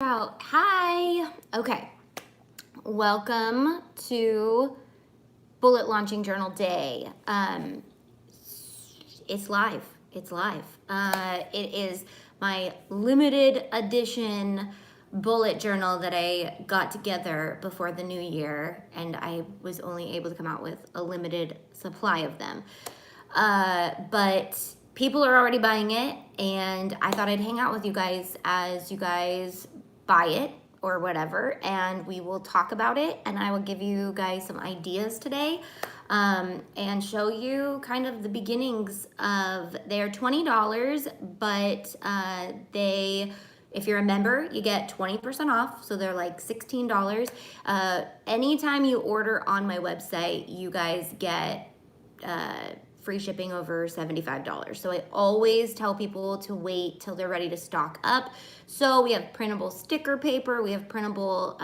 Hi. Okay. Welcome to Bullet Launching Journal Day. It's live. It's live. It is my limited edition bullet journal that I got together before the new year, and I was only able to come out with a limited supply of them. But people are already buying it, and I thought I'd hang out with you guys as you guys buy it or whatever, and we will talk about it, and I will give you guys some ideas today, and show you kind of the beginnings of. They're $20, but if you're a member, you get 20% off, so they're like $16. Anytime you order on my website, you guys get free shipping over $75. So I always tell people to wait till they're ready to stock up. So we have printable sticker paper, we have printable,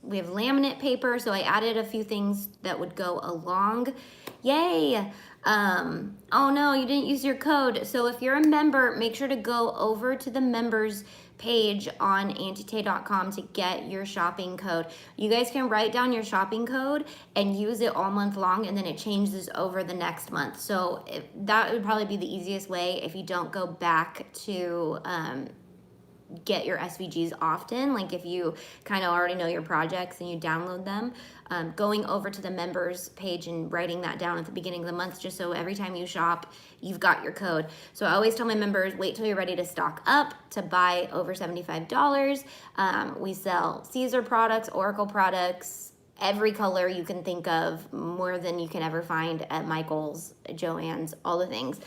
we have laminate paper. So I added a few things that would go along. Yay! Oh no, you didn't use your code. So if you're a member, make sure to go over to the members page on auntie.com to get your shopping code. You guys can write down your shopping code and use it all month long, and then it changes over the next month. So that would probably be the easiest way if you don't go back to get your SVGs often. Like if you kind of already know your projects and you download them, going over to the members page and writing that down at the beginning of the month, just so every time you shop, you've got your code. So I always tell my members, wait till you're ready to stock up to buy over $75. We sell Caesar products, Oracle products, every color you can think of, more than you can ever find at Michael's, Joann's, all the things.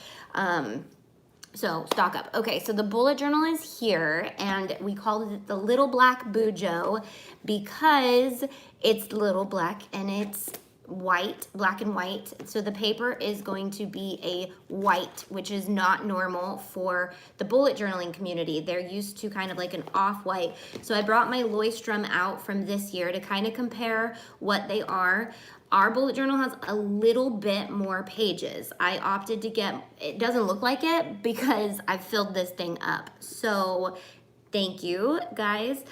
So stock up. Okay, so the bullet journal is here, and we called it the Little Black Bujo because it's little black and it's white, black and white. So the paper is going to be a white, which is not normal for the bullet journaling community. They're used to kind of like an off-white. So I brought my Leuchtturm out from this year to kind of compare what they are. Our bullet journal has a little bit more pages. I opted to get, it doesn't look like it because I filled this thing up. So thank you guys.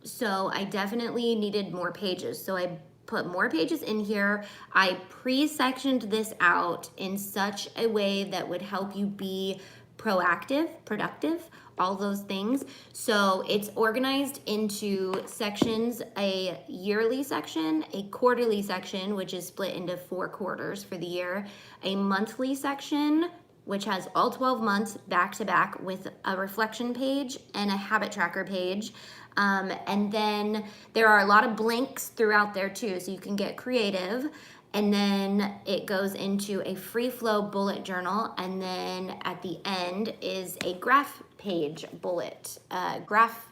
So I definitely needed more pages. So I put more pages in here. I pre-sectioned this out in such a way that would help you be proactive, productive, all those things. So it's organized into sections: a yearly section, a quarterly section, which is split into 4 quarters for the year, a monthly section, which has all 12 months back to back with a reflection page and a habit tracker page. And then there are a lot of blanks throughout there too, so you can get creative. And then it goes into a free flow bullet journal, and then at the end is a graph page bullet, graph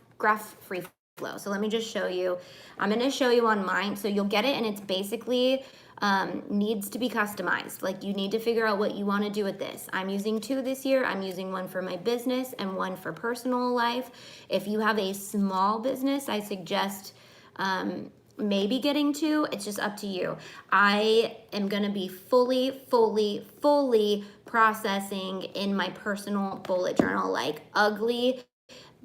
free flow. So let me just show you. I'm going to show you on mine, so you'll get it, and it's basically needs to be customized. Like, you need to figure out what you want to do with this. I'm using 2 this year. I'm using one for my business and one for personal life. If you have a small business, I suggest maybe getting 2. It's just up to you. I am going to be fully processing in my personal bullet journal, like ugly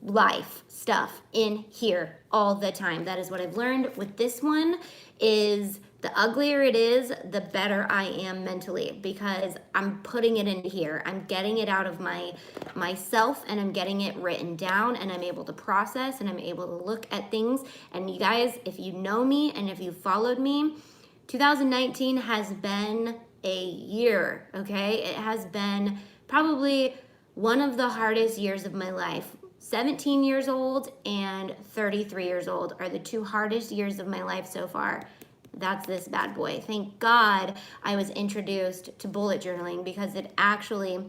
life stuff in here all the time. That is what I've learned with this one. Is the uglier it is, the better I am mentally, because I'm putting it in here. I'm getting it out of myself, and I'm getting it written down, and I'm able to process, and I'm able to look at things. And you guys, if you know me and if you followed me, 2019 has been a year, okay? It has been probably one of the hardest years of my life. 17 years old and 33 years old are the 2 hardest years of my life so far. That's this bad boy. Thank God I was introduced to bullet journaling, because it actually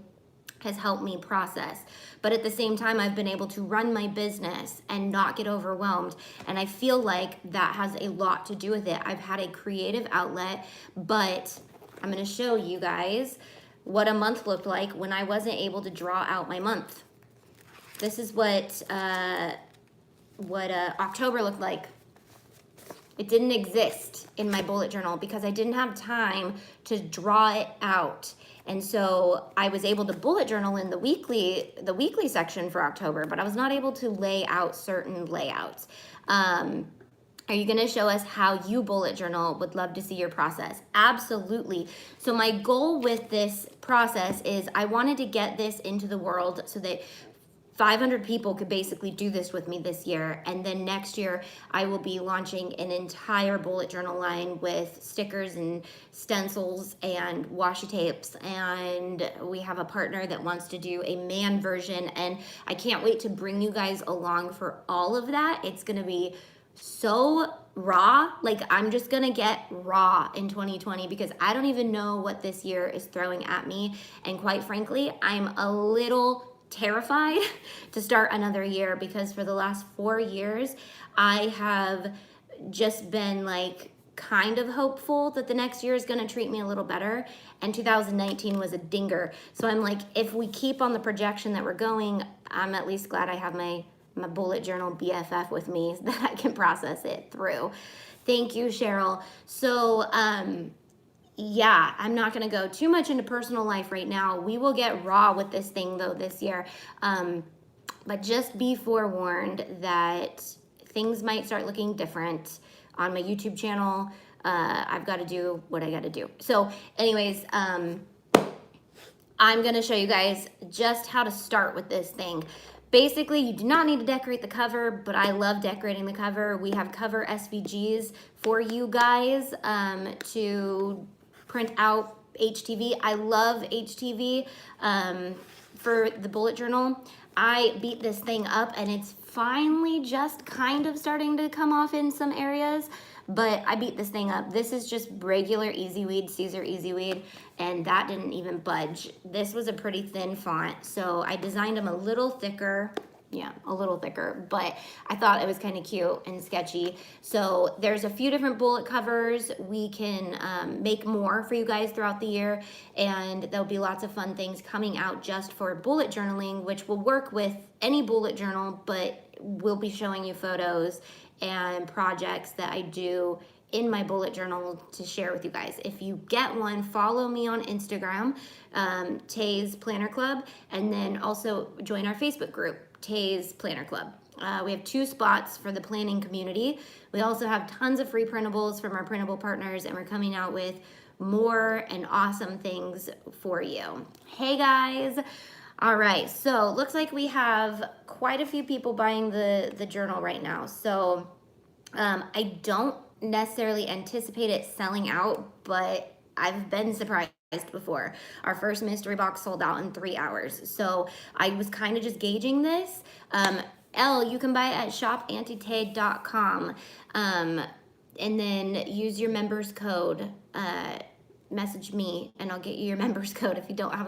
has helped me process. But at the same time, I've been able to run my business and not get overwhelmed. And I feel like that has a lot to do with it. I've had a creative outlet, but I'm going to show you guys what a month looked like when I wasn't able to draw out my month. This is what October looked like. it didn't exist in my bullet journal because I didn't have time to draw it out. And so I was able to bullet journal in the weekly section for October, but I was not able to lay out certain layouts. Are you going to show us how you bullet journal? Would love to see your process. Absolutely. So my goal with this process is I wanted to get this into the world so that 500 people could basically do this with me this year. And then next year, I will be launching an entire bullet journal line with stickers and stencils and washi tapes. And we have a partner that wants to do a man version. And I can't wait to bring you guys along for all of that. It's going to be so raw. Like, I'm just gonna get raw in 2020 because I don't even know what this year is throwing at me. And quite frankly, I'm a little terrified to start another year because for the last 4 years, I have just been like kind of hopeful that the next year is gonna treat me a little better. And 2019 was a dinger. So I'm like, if we keep on the projection that we're going, I'm at least glad I have my bullet journal BFF with me so that I can process it through. Thank you, Cheryl. So, yeah, I'm not gonna go too much into personal life right now. We will get raw with this thing though this year. But just be forewarned that things might start looking different on my YouTube channel. I've got to do what I got to do. So anyways, I'm gonna show you guys just how to start with this thing. Basically, you do not need to decorate the cover, but I love decorating the cover. We have cover SVGs for you guys to print out HTV. I love HTV for the bullet journal. I beat this thing up and it's finally just kind of starting to come off in some areas, but I beat this thing up. This is just regular Easyweed, Caesar Easyweed, and that didn't even budge. This was a pretty thin font, so I designed them a little thicker. Yeah, a little thicker, but I thought it was kind of cute and sketchy. So there's a few different bullet covers. We can make more for you guys throughout the year, and there'll be lots of fun things coming out just for bullet journaling, which will work with any bullet journal, but we'll be showing you photos and projects that I do in my bullet journal to share with you guys. If you get one, follow me on Instagram, Tay's Planner Club, and then also join our Facebook group, Tay's Planner Club. We have 2 spots for the planning community. We also have tons of free printables from our printable partners, and we're coming out with more and awesome things for you. Hey guys. All right, so looks like we have quite a few people buying the journal right now. So I don't necessarily anticipate it selling out, but I've been surprised before. Our first mystery box sold out in 3 hours. So I was kind of just gauging this. You can buy it at shopantietay.com, and then use your members code. Message me and I'll get you your members code if you don't have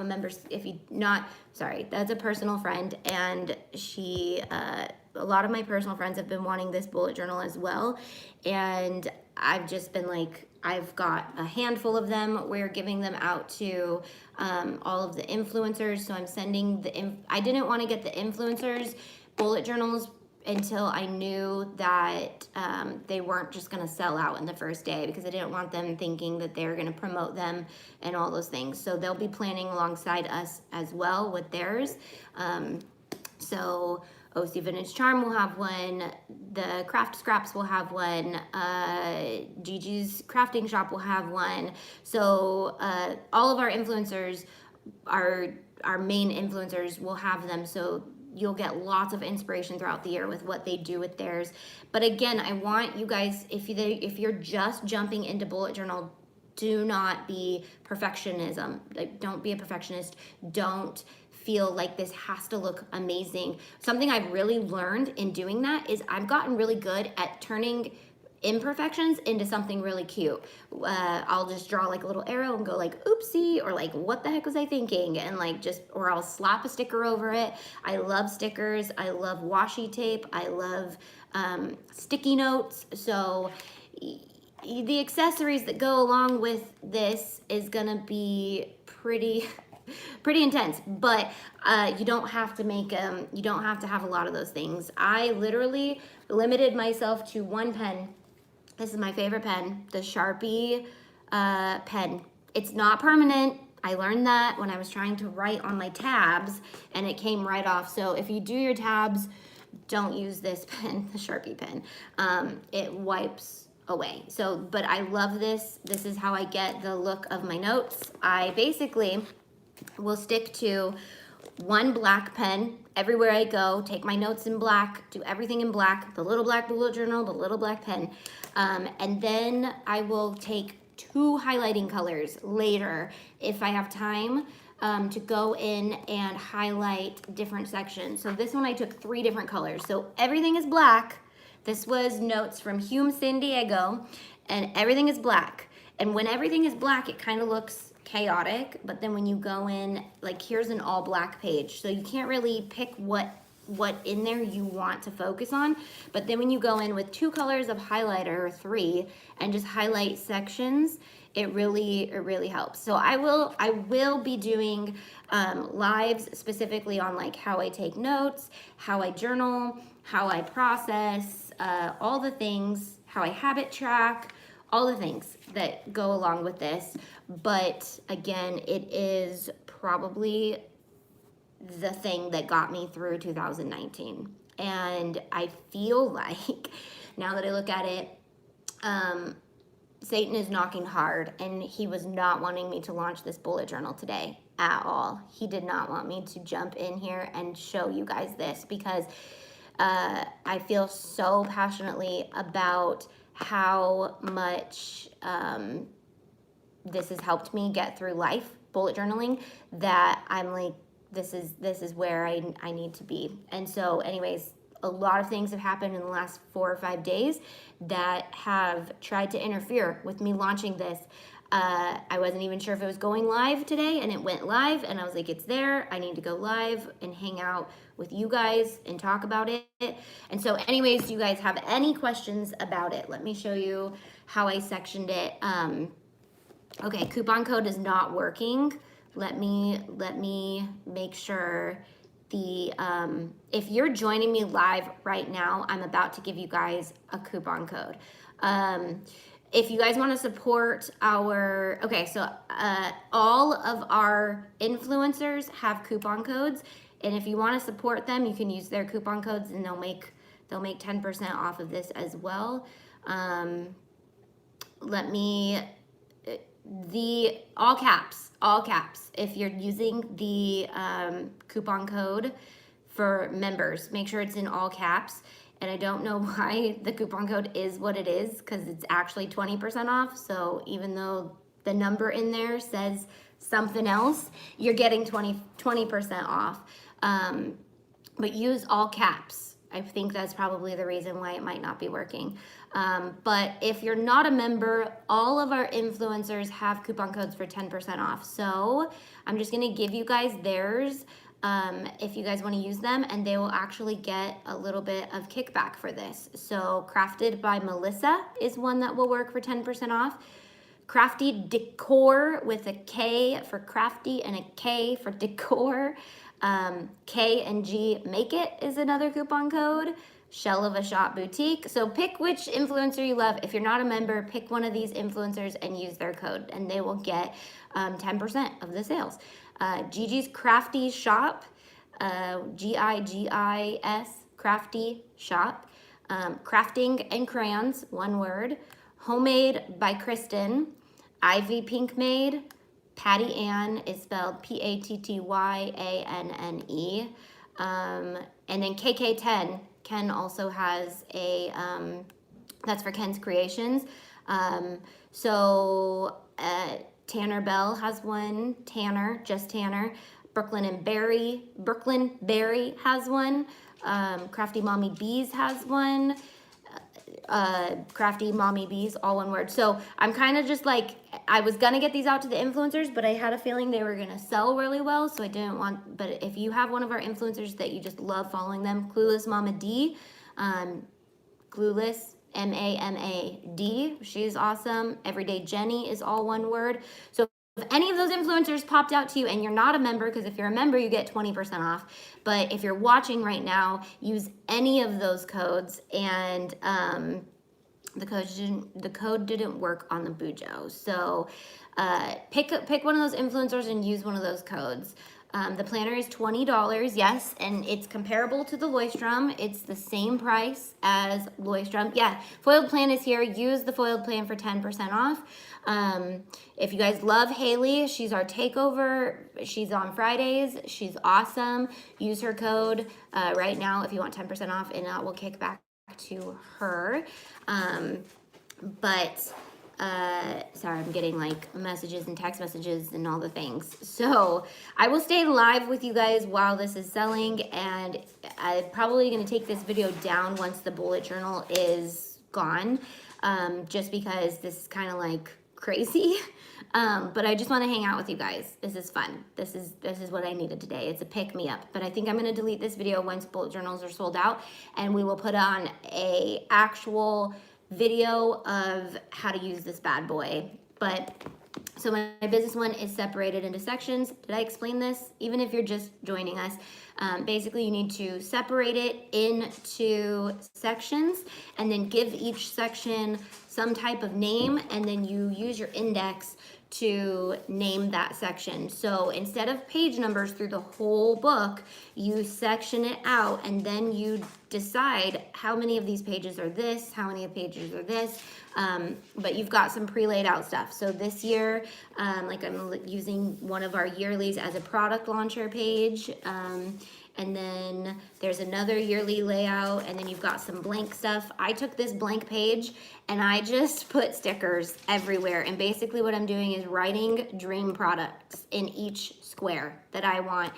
that's a personal friend, and she a lot of my personal friends have been wanting this bullet journal as well, and I've just been like, I've got a handful of them. We're giving them out to all of the influencers, so I'm sending I didn't want to get the influencers bullet journals until I knew that they weren't just going to sell out in the first day, because I didn't want them thinking that they were going to promote them and all those things. So they'll be planning alongside us as well with theirs. So OC Vintage Charm will have one, the Craft Scraps will have one, Gigi's Crafting Shop will have one. So all of our influencers, our main influencers will have them. So you'll get lots of inspiration throughout the year with what they do with theirs. But again, I want you guys, if you're just jumping into bullet journal, do not be perfectionism. Like, don't be a perfectionist. Don't feel like this has to look amazing. Something I've really learned in doing that is I've gotten really good at turning imperfections into something really cute. I'll just draw like a little arrow and go like, oopsie, or like, what the heck was I thinking? And like or I'll slap a sticker over it. I love stickers. I love washi tape. I love sticky notes. So the accessories that go along with this is gonna be pretty intense, but you don't have to make you don't have to have a lot of those things. I literally limited myself to 1 pen This is my favorite pen, the Sharpie pen. It's not permanent. I learned that when I was trying to write on my tabs, and it came right off. So if you do your tabs, don't use this pen, the Sharpie pen. It wipes away. So, but I love this. This is how I get the look of my notes. I basically will stick to one black pen everywhere I go, take my notes in black, do everything in black, the little black bullet journal, the little black pen. And then I will take two highlighting colors later if I have time to go in and highlight different sections. So this one I took 3 different colors. So everything is black. This was notes from Hume San Diego, and everything is black. And when everything is black, it kind of looks chaotic, but then when you go in, like here's an all black page, so you can't really pick what in there you want to focus on. But then when you go in with 2 colors of highlighter or 3 and just highlight sections, it really helps. So I will be doing lives specifically on like how I take notes, how I journal, how I process, all the things, how I habit track, all the things that go along with this. But again, it is probably the thing that got me through 2019. And I feel like, now that I look at it, Satan is knocking hard, and he was not wanting me to launch this bullet journal today at all. He did not want me to jump in here and show you guys this, because I feel so passionately about how much this has helped me get through life, bullet journaling, that I'm like, this is where I need to be. And so anyways, a lot of things have happened in the last 4 or 5 days that have tried to interfere with me launching this. I wasn't even sure if it was going live today, and it went live, and I was like, it's there. I need to go live and hang out with you guys and talk about it. And so anyways, do you guys have any questions about it? Let me show you how I sectioned it. Okay, coupon code is not working. Let me make sure the if you're joining me live right now, I'm about to give you guys a coupon code. If you guys want to support our, okay, so all of our influencers have coupon codes, and if you want to support them, you can use their coupon codes, and they'll make 10% off of this as well. Let me, the all caps, if you're using the coupon code for members, make sure it's in all caps. And I don't know why the coupon code is what it is, because it's actually 20% off. So even though the number in there says something else, you're getting 20% off. But use all caps. I think that's probably the reason why it might not be working. But if you're not a member, all of our influencers have coupon codes for 10% off. So I'm just gonna give you guys theirs if you guys want to use them, and they will actually get a little bit of kickback for this. So Crafted by Melissa is one that will work for 10% off. Crafty Decor with a K for crafty and a K for decor. K and G Make It is another coupon code. Shell of a Shop Boutique. So pick which influencer you love. If you're not a member, pick one of these influencers and use their code, and they will get 10% of the sales. Gigi's Crafty Shop, GIGIS, Crafty Shop. Crafting and Crayons, one word. Homemade by Kristen. Ivy Pink Made. Patty Ann is spelled PATTYANNE. And then KK10, Ken also has a, that's for Ken's Creations. Tanner Bell has one, Tanner, just Tanner. Brooklyn Berry has one. Crafty Mommy Bees has one. Crafty Mommy Bees, all one word. So I'm kind of just like, I was gonna get these out to the influencers, but I had a feeling they were gonna sell really well, so I didn't want, but if you have one of our influencers that you just love following them, Clueless Mama D, Clueless, MAMAD, she's awesome. Everyday Jenny is all one word. So if any of those influencers popped out to you and you're not a member, because if you're a member, you get 20% off. But if you're watching right now, use any of those codes, and the code didn't work on the Bujo. So pick one of those influencers and use one of those codes. The planner is $20, yes, and it's comparable to the Leuchtturm. It's the same price as Leuchtturm. Yeah, foiled plan is here. Use the foiled plan for 10% off. If you guys love Haley, she's our takeover. She's on Fridays. She's awesome. Use her code right now if you want 10% off, and that will kick back to her. Sorry, I'm getting like messages and text messages and all the things. So I will stay live with you guys while this is selling, and I'm probably going to take this video down once the bullet journal is gone, just because this is kind of like crazy. But I just want to hang out with you guys. This is fun. This is what I needed today. It's a pick me up. But I think I'm going to delete this video once bullet journals are sold out, and we will put on a actual video of how to use this bad boy. But so my business one is separated into sections. Did I explain this? Even if you're just joining us, basically you need to separate it into sections and then give each section some type of name, and then you use your index to name that section. So instead of page numbers through the whole book, you section it out, and then you decide how many of these pages are this, how many pages are this, but you've got some pre-laid out stuff. So this year, like I'm using one of our yearlies as a product launcher page, and then there's another yearly layout, and then you've got some blank stuff. I took this blank page and I just put stickers everywhere, and basically what I'm doing is writing dream products in each square that I want.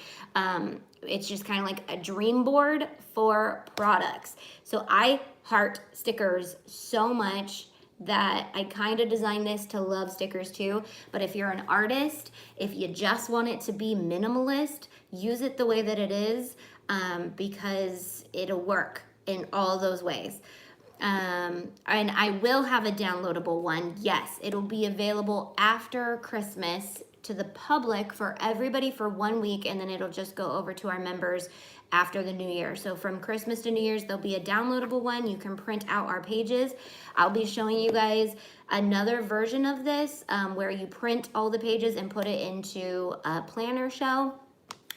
It's just kind of like a dream board for products. So I heart stickers so much that I kind of designed this to love stickers too. But if you're an artist, if you just want it to be minimalist, use it the way that it is, because it'll work in all those ways. And I will have a downloadable one. Yes, it'll be available after Christmas to the public for everybody for 1 week, and then it'll just go over to our members after the new year. So from Christmas to New Year's, there'll be a downloadable one. You can print out our pages. I'll be showing you guys another version of this, where you print all the pages and put it into a planner shell,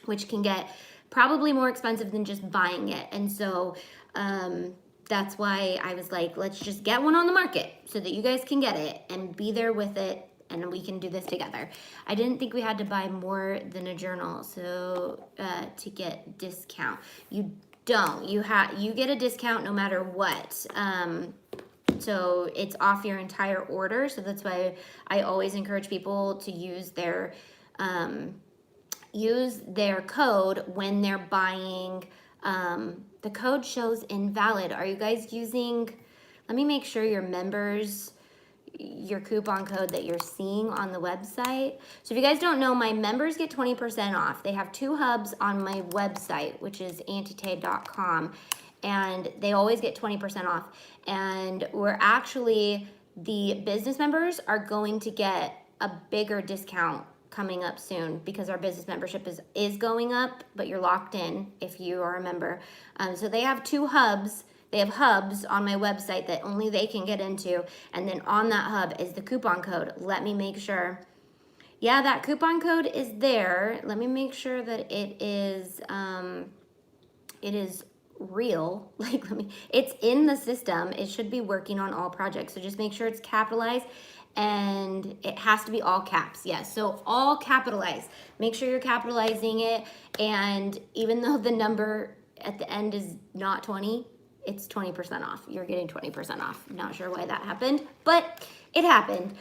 which can get probably more expensive than just buying it. And so that's why I was like, let's just get one on the market so that you guys can get it and be there with it, and we can do this together. I didn't think we had to buy more than a journal, so to get discount. You don't. You get a discount no matter what. So it's off your entire order. So that's why I always encourage people to use their code when they're buying. The code shows invalid. Are you guys using, let me make sure your members, your coupon code that you're seeing on the website. So if you guys don't know, my members get 20% off. They have 2 hubs on my website, which is auntie.com, and they always get 20% off. And we're actually, the business members are going to get a bigger discount coming up soon, because our business membership is going up, but you're locked in if you are a member. So they have 2 hubs. They have hubs on my website that only they can get into, and then on that hub is the coupon code. Let me make sure. Yeah, that coupon code is there. Let me make sure that it is real. Like, it's in the system. It should be working on all projects. So just make sure it's capitalized, and it has to be all caps. Yes, so all capitalized. Make sure you're capitalizing it, and even though the number at the end is not 20, it's 20% off. You're getting 20% off. Not sure why that happened, but it happened.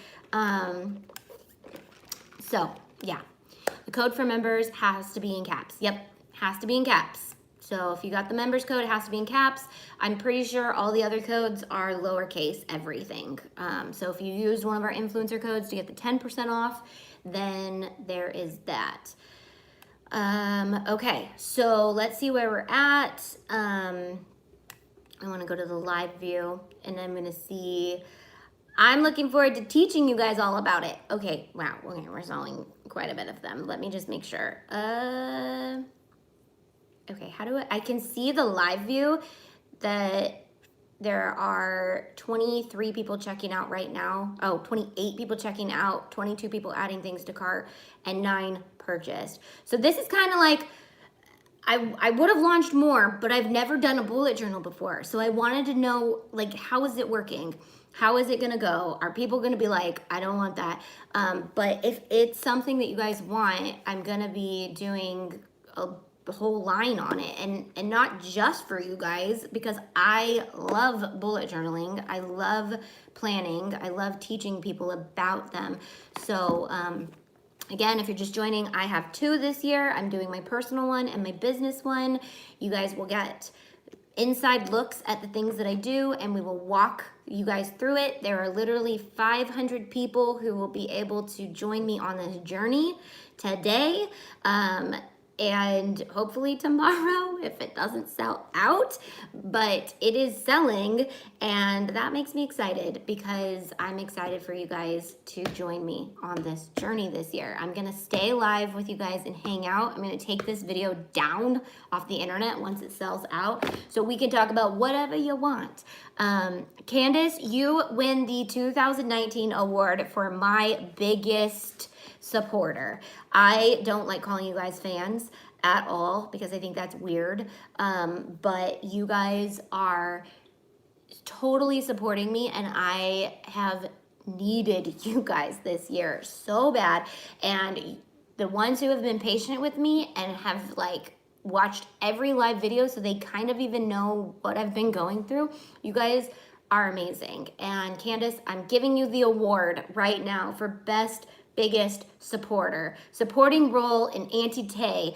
So yeah, the code for members has to be in caps. Yep, has to be in caps. So if you got the members code, it has to be in caps. I'm pretty sure all the other codes are lowercase everything. So if you use one of our influencer codes to get the 10% off, then there is that. Okay, so let's see where we're at. I want to go to the live view, and I'm going to see. I'm looking forward to teaching you guys all about it. Okay, wow, okay, we're selling quite a bit of them. Let me just make sure. Okay, how do I can see the live view that there are 23 people checking out right now. Oh, 28 people checking out, 22 people adding things to cart, and 9 purchased. So this is kind of like, I would have launched more, but I've never done a bullet journal before. So I wanted to know, like, how is it working? How is it gonna go? Are people gonna be like, I don't want that? But if it's something that you guys want, I'm gonna be doing a whole line on it, and not just for you guys, because I love bullet journaling. I love planning. I love teaching people about them. So, again, if you're just joining, I have 2 this year. I'm doing my personal one and my business one. You guys will get inside looks at the things that I do, and we will walk you guys through it. There are literally 500 people who will be able to join me on this journey today. And hopefully tomorrow if it doesn't sell out, but it is selling, and that makes me excited because I'm excited for you guys to join me on this journey this year. I'm gonna stay live with you guys and hang out. I'm gonna take this video down off the internet once it sells out so we can talk about whatever you want. Candace, you win the 2019 award for my biggest supporter. I don't like calling you guys fans at all because I think that's weird. But you guys are totally supporting me, and I have needed you guys this year so bad. And the ones who have been patient with me and have like watched every live video, so they kind of even know what I've been going through, you guys are amazing. And Candace, I'm giving you the award right now for best biggest supporter. Supporting role in Auntie Tay.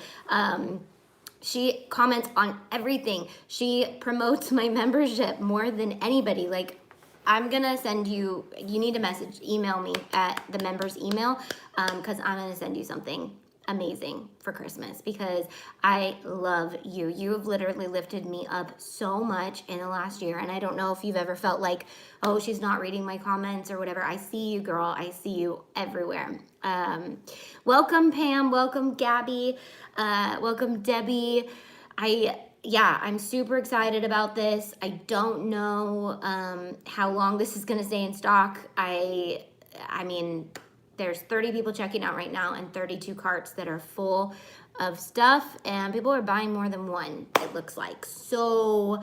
She comments on everything. She promotes my membership more than anybody. Like, I'm gonna send you, you need to email me at the members email, because I'm gonna send you something amazing for Christmas because I love you. You have literally lifted me up so much in the last year, and I don't know if you've ever felt like, oh, she's not reading my comments or whatever. I see you, girl. I see you everywhere. Welcome, Pam. Welcome, Gabby. Welcome, Debbie. I'm super excited about this. I don't know how long this is gonna stay in stock. I mean, there's 30 people checking out right now and 32 carts that are full of stuff, and people are buying more than one, it looks like. So,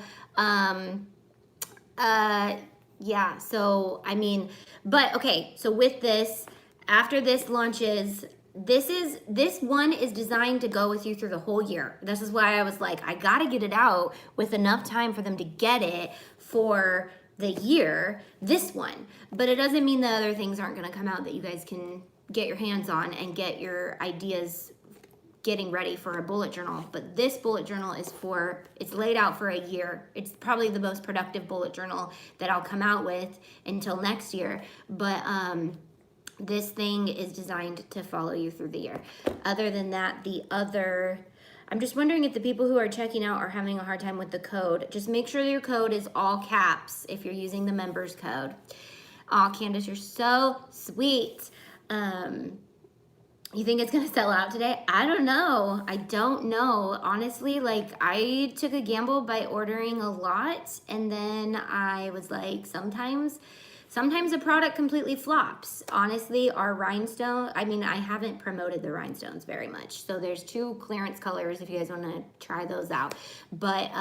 yeah, so, I mean, but okay, so with this, after this launches, this one is designed to go with you through the whole year. This is why I was like, I gotta get it out with enough time for them to get it for the year, this one. But it doesn't mean the other things aren't going to come out that you guys can get your hands on and get your ideas getting ready for a bullet journal. But this bullet journal is it's laid out for a year. It's probably the most productive bullet journal that I'll come out with until next year. But this thing is designed to follow you through the year. Other than that, I'm just wondering if the people who are checking out are having a hard time with the code. Just make sure that your code is all caps if you're using the members code. Aw, Candace, you're so sweet. You think it's gonna sell out today? I don't know. I don't know. Honestly, like, I took a gamble by ordering a lot, and then I was like, sometimes a product completely flops. Honestly, our rhinestone, I mean, I haven't promoted the rhinestones very much. So there's 2 clearance colors if you guys want to try those out. But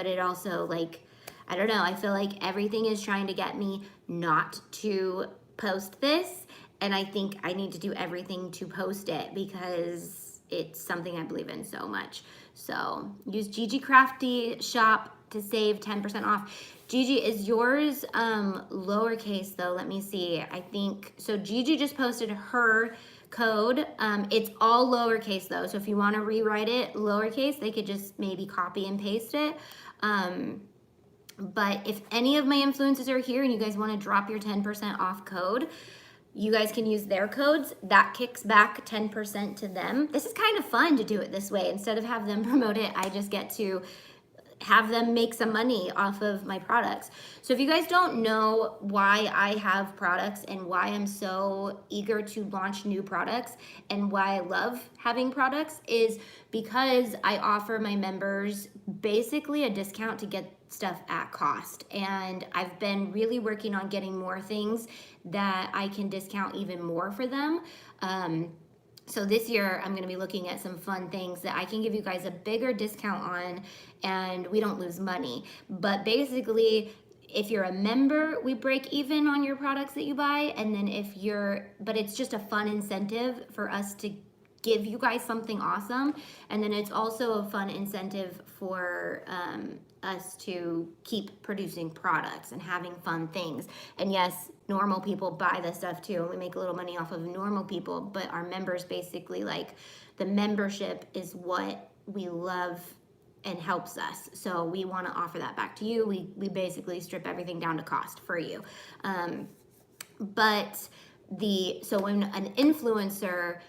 it also, like, I don't know, I feel like everything is trying to get me not to post this. And I think I need to do everything to post it because it's something I believe in so much. So use Gigi Crafty Shop to save 10% off. Gigi, is yours lowercase though? Let me see. I think so. Gigi just posted her code. It's all lowercase though. So if you want to rewrite it lowercase, they could just maybe copy and paste it. But if any of my influencers are here and you guys want to drop your 10% off code, you guys can use their codes. That kicks back 10% to them. This is kind of fun to do it this way. Instead of have them promote it, I just get to have them make some money off of my products. So if you guys don't know why I have products and why I'm so eager to launch new products and why I love having products, is because I offer my members basically a discount to get stuff at cost. And I've been really working on getting more things that I can discount even more for them. So this year I'm going to be looking at some fun things that I can give you guys a bigger discount on, and we don't lose money. But basically, if you're a member, we break even on your products that you buy. And then but it's just a fun incentive for us to give you guys something awesome. And then it's also a fun incentive for us to keep producing products and having fun things. And yes, normal people buy this stuff too, and we make a little money off of normal people, but our members basically, like, the membership is what we love and helps us. So we want to offer that back to you. We basically strip everything down to cost for you. So when an influencer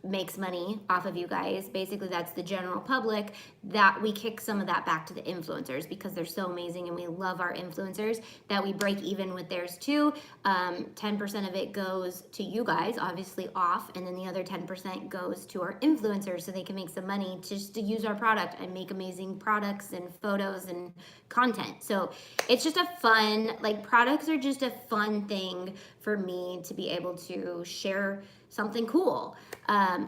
makes money off of you guys, basically that's the general public, that we kick some of that back to the influencers because they're so amazing and we love our influencers, that we break even with theirs too. 10% of it goes to you guys, obviously off, and then the other 10% goes to our influencers so they can make some money just to use our product and make amazing products and photos and content. So it's just a fun, like, products are just a fun thing for me to be able to share something cool.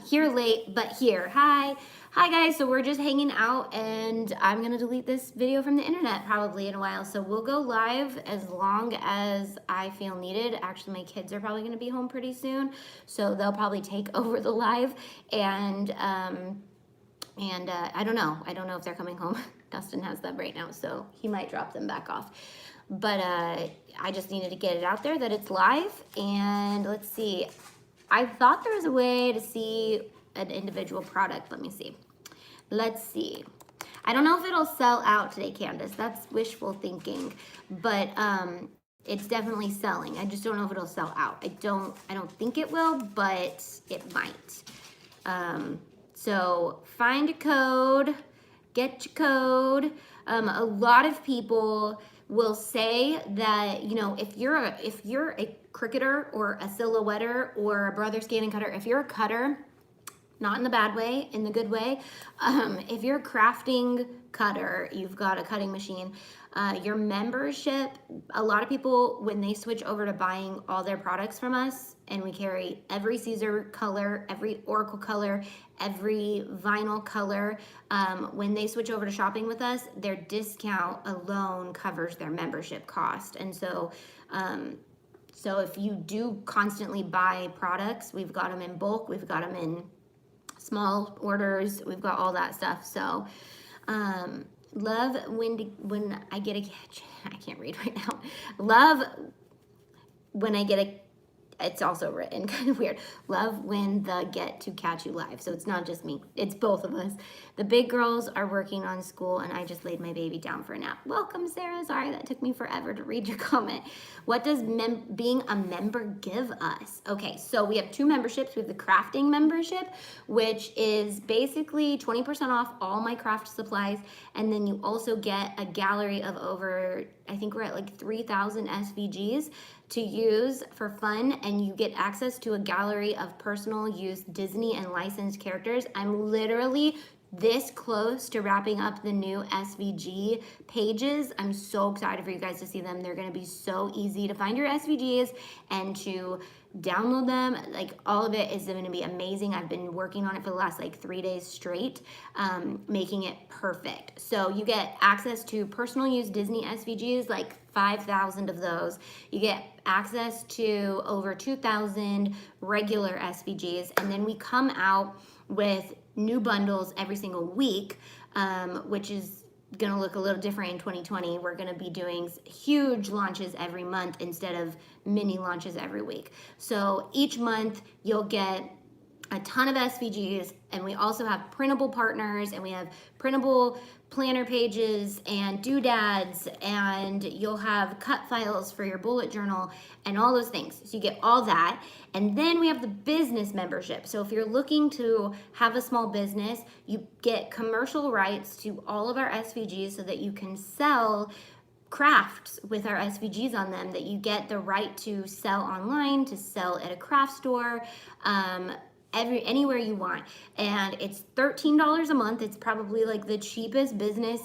Here late, but here. Hi guys, so we're just hanging out, and I'm gonna delete this video from the internet probably in a while, so we'll go live as long as I feel needed. Actually, my kids are probably gonna be home pretty soon, so they'll probably take over the live, and I don't know if they're coming home. Dustin has them right now, so he might drop them back off. But I just needed to get it out there that it's live. And let's see, I thought there was a way to see an individual product. Let me see. Let's see. I don't know if it'll sell out today, Candace. That's wishful thinking, but it's definitely selling. I just don't know if it'll sell out. I don't think it will, but it might. So find a code, get your code. A lot of people will say that, you know, if you're a Cricketer or a silhouetter or a brother scanning cutter, if you're a cutter, not in the bad way, in the good way, if you're a crafting cutter, you've got a cutting machine, your membership, a lot of people, when they switch over to buying all their products from us, and we carry every Caesar color, every Oracle color, every vinyl color, when they switch over to shopping with us, their discount alone covers their membership cost. And so if you do constantly buy products, we've got them in bulk, we've got them in small orders, we've got all that stuff. So love when I get a, I can't read right now. Love when I get a, it's also written kind of weird. Love when the get to catch you live. So it's not just me, it's both of us. The big girls are working on school and I just laid my baby down for a nap. Welcome, Sarah. Sorry that took me forever to read your comment. What does being a member give us? Okay, so we have two memberships. We have the crafting membership, which is basically 20% off all my craft supplies. And then you also get a gallery of over, I think we're at like 3,000 SVGs to use for fun, and you get access to a gallery of personal use Disney and licensed characters. I'm literally this close to wrapping up the new SVG pages. I'm so excited for you guys to see them. They're gonna be so easy to find your SVGs and to download them. Like, all of it is gonna be amazing. I've been working on it for the last like 3 days straight, making it perfect. So you get access to personal use Disney SVGs, like 5,000 of those. You get access to over 2,000 regular SVGs, and then we come out with new bundles every single week, which is gonna look a little different in 2020. We're gonna be doing huge launches every month instead of mini launches every week. So each month you'll get a ton of SVGs, and we also have printable partners, and we have printable planner pages and doodads, and you'll have cut files for your bullet journal and all those things. So you get all that. And then we have the business membership. So if you're looking to have a small business, you get commercial rights to all of our SVGs so that you can sell crafts with our SVGs on them, that you get the right to sell online, to sell at a craft store, anywhere you want. And it's $13 a month. It's probably like the cheapest business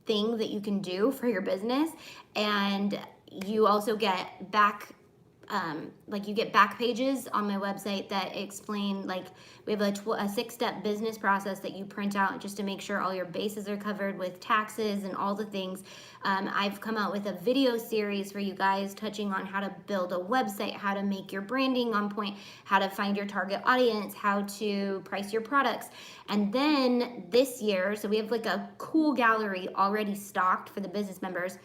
thing that you can do for your business. And you also get back you get back pages on my website that explain, like, we have a 6-step business process that you print out just to make sure all your bases are covered with taxes and all the things. I've come out with a video series for you guys touching on how to build a website, how to make your branding on point, how to find your target audience, how to price your products. And then this year, so we have like a cool gallery already stocked for the business members.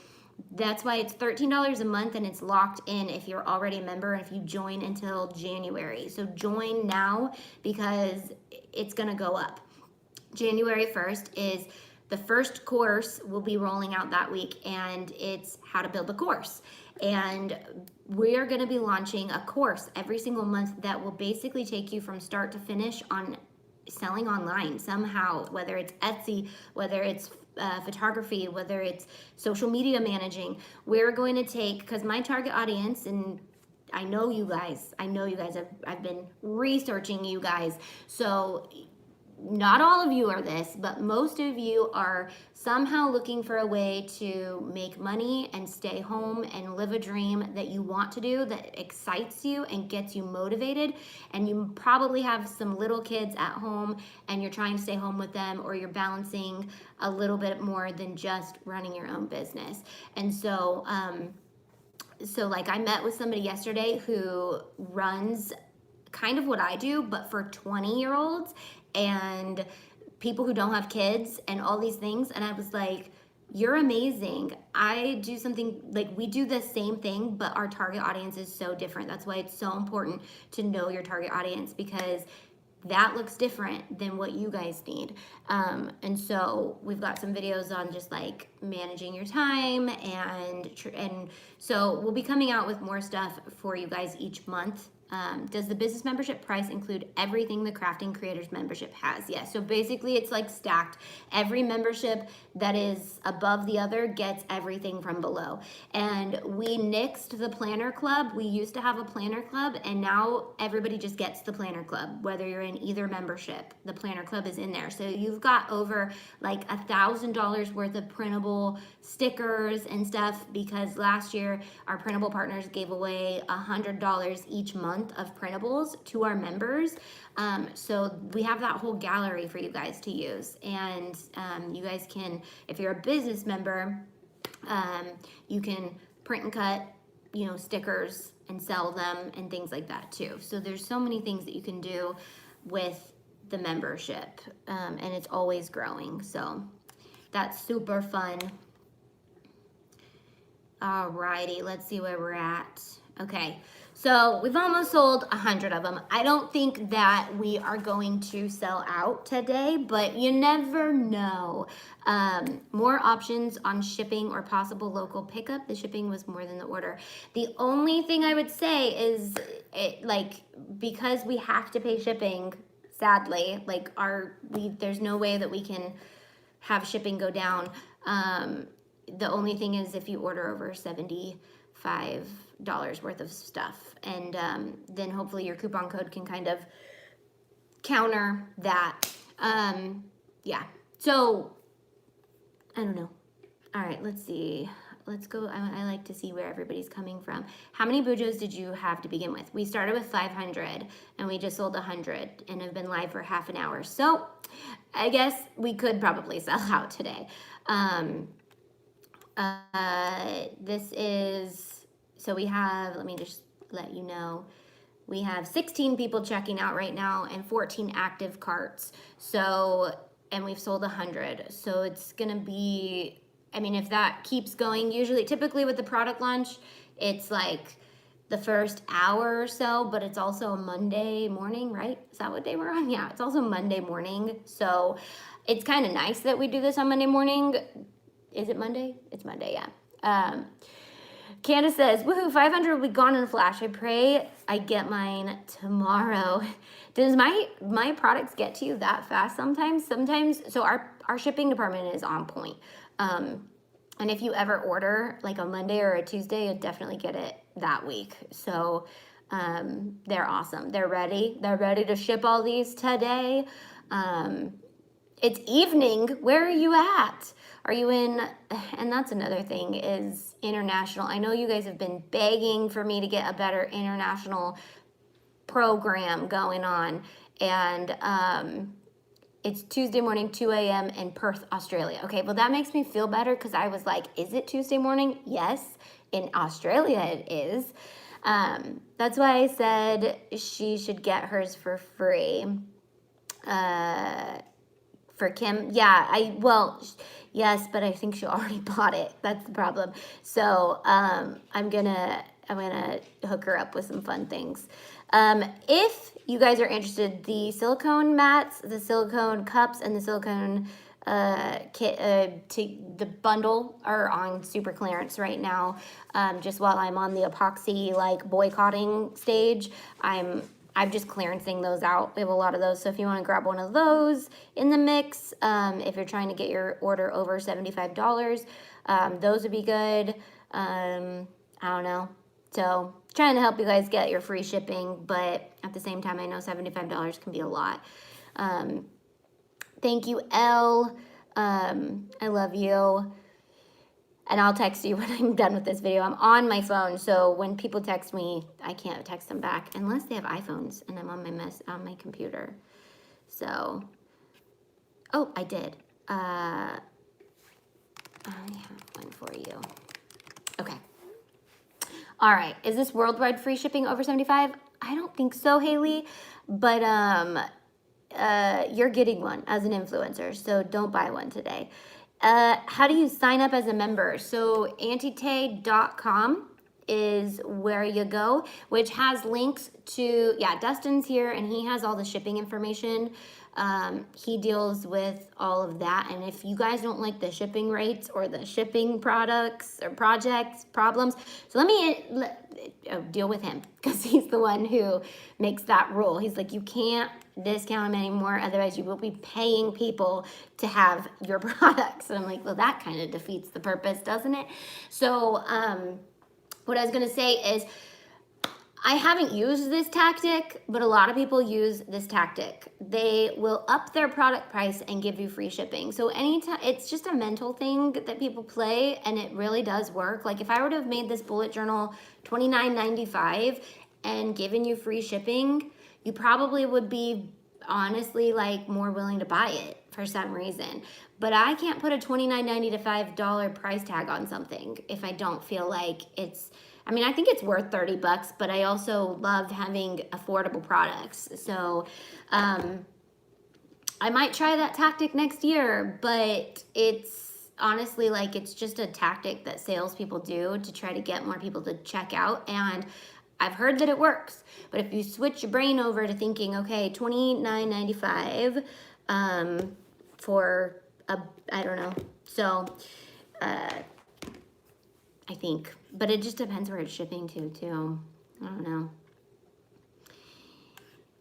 That's why it's $13 a month, and it's locked in if you're already a member and if you join until January. So join now because it's going to go up. January 1st is the first course we'll be rolling out that week, and it's how to build a course. And we're going to be launching a course every single month that will basically take you from start to finish on selling online somehow, whether it's Etsy, whether it's photography, whether it's social media managing. We're going to take, because my target audience, and I know you guys, I've been researching you guys, so not all of you are this, but most of you are somehow looking for a way to make money and stay home and live a dream that you want to do, that excites you and gets you motivated. And you probably have some little kids at home and you're trying to stay home with them, or you're balancing a little bit more than just running your own business. And so, like, I met with somebody yesterday who runs kind of what I do, but for 20-year-olds and people who don't have kids and all these things. And I was like, you're amazing. I do something, like, we do the same thing, but our target audience is so different. That's why it's so important to know your target audience, because that looks different than what you guys need. And so we've got some videos on just like managing your time, and so we'll be coming out with more stuff for you guys each month. Does the business membership price include everything the Crafting Creators membership has? Yes. So basically it's like stacked. Every membership that is above the other gets everything from below. And we nixed the planner club. We used to have a planner club, and now everybody just gets the planner club, whether you're in either membership. The planner club is in there. So you've got over like $1,000 worth of printable stickers and stuff, because last year our printable partners gave away $100 each month of printables to our members. So we have that whole gallery for you guys to use. And you guys can, if you're a business member, you can print and cut, stickers and sell them and things like that too. So there's so many things that you can do with the membership, and it's always growing. So that's super fun. Alrighty, let's see where we're at. Okay, so we've almost sold 100 of them. I don't think that we are going to sell out today, but you never know. More options on shipping or possible local pickup. The shipping was more than the order. The only thing I would say is, because we have to pay shipping, sadly, there's no way that we can have shipping go down. The only thing is if you order over $75 worth of stuff, and then hopefully your coupon code can kind of counter that. Yeah, so I don't know. All right, let's see. Let's go. I like to see where everybody's coming from. How many Bujos did you have to begin with? We started with 500 and we just sold 100 and have been live for half an hour. So I guess we could probably sell out today. This is, so we have, let me just let you know, we have 16 people checking out right now and 14 active carts. So, and we've sold 100. So it's going to be, if that keeps going, typically with the product launch, it's like the first hour or so, but it's also a Monday morning, right? Is that what day we're on? Yeah, it's also Monday morning. So it's kind of nice that we do this on Monday morning. Is it Monday? It's Monday, yeah. Candace says, woohoo, 500 will be gone in a flash. I pray I get mine tomorrow. Does my products get to you that fast sometimes? Sometimes, so our shipping department is on point. And if you ever order like a Monday or a Tuesday, you'll definitely get it that week. So they're awesome. They're ready. They're ready to ship all these today. It's evening. Where are you at? Are you in, and that's another thing, is international. I know you guys have been begging for me to get a better international program going on. And it's Tuesday morning, 2 a.m. in Perth, Australia. Okay, well, that makes me feel better because I was like, is it Tuesday morning? Yes, in Australia it is. That's why I said she should get hers for free. For Kim, yeah, yes, but I think she already bought it. That's the problem. So I'm gonna hook her up with some fun things. If you guys are interested, the silicone mats, the silicone cups, and the silicone kit, the bundle are on super clearance right now. Just while I'm on the epoxy like boycotting stage, I'm just clearancing those out. We have a lot of those. So if you want to grab one of those in the mix, if you're trying to get your order over $75, those would be good. I don't know. So trying to help you guys get your free shipping, but at the same time, I know $75 can be a lot. Thank you, Elle. I love you. And I'll text you when I'm done with this video. I'm on my phone, so when people text me, I can't text them back unless they have iPhones and I'm on my computer. So, oh, I did. I have one for you. Okay. All right. Is this worldwide free shipping over 75? I don't think so, Haley. But you're getting one as an influencer, so don't buy one today. How do you sign up as a member? So auntietay.com is where you go, which has links to, yeah, Dustin's here and he has all the shipping information. He deals with all of that. And if you guys don't like the shipping rates or the shipping products or projects problems, so let me deal with him because he's the one who makes that rule. He's like, you can't discount them anymore, otherwise you will be paying people to have your products. And I'm like, well, that kind of defeats the purpose, doesn't it? So what I was going to say is I haven't used this tactic, but a lot of people use this tactic. They will up their product price and give you free shipping. So anytime, it's just a mental thing that people play, and it really does work. Like if I would have made this bullet journal $29.95 and given you free shipping, you probably would be honestly like more willing to buy it for some reason. But I can't put a $29.95 price tag on something if I don't feel like it's, I mean, I think it's worth $30, but I also love having affordable products. So I might try that tactic next year, but it's honestly like it's just a tactic that salespeople do to try to get more people to check out. And I've heard that it works, but if you switch your brain over to thinking, okay, $29.95 for a, I don't know. So I think, but it just depends where it's shipping to too. I don't know.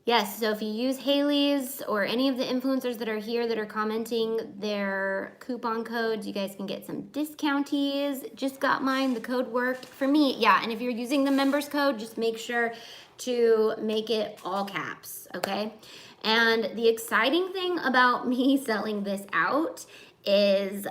Yes, so if you use Haley's or any of the influencers that are here that are commenting their coupon codes, you guys can get some discounties. Just got mine, the code worked for me. Yeah, and if you're using the members code, just make sure to make it all caps, okay? And the exciting thing about me selling this out is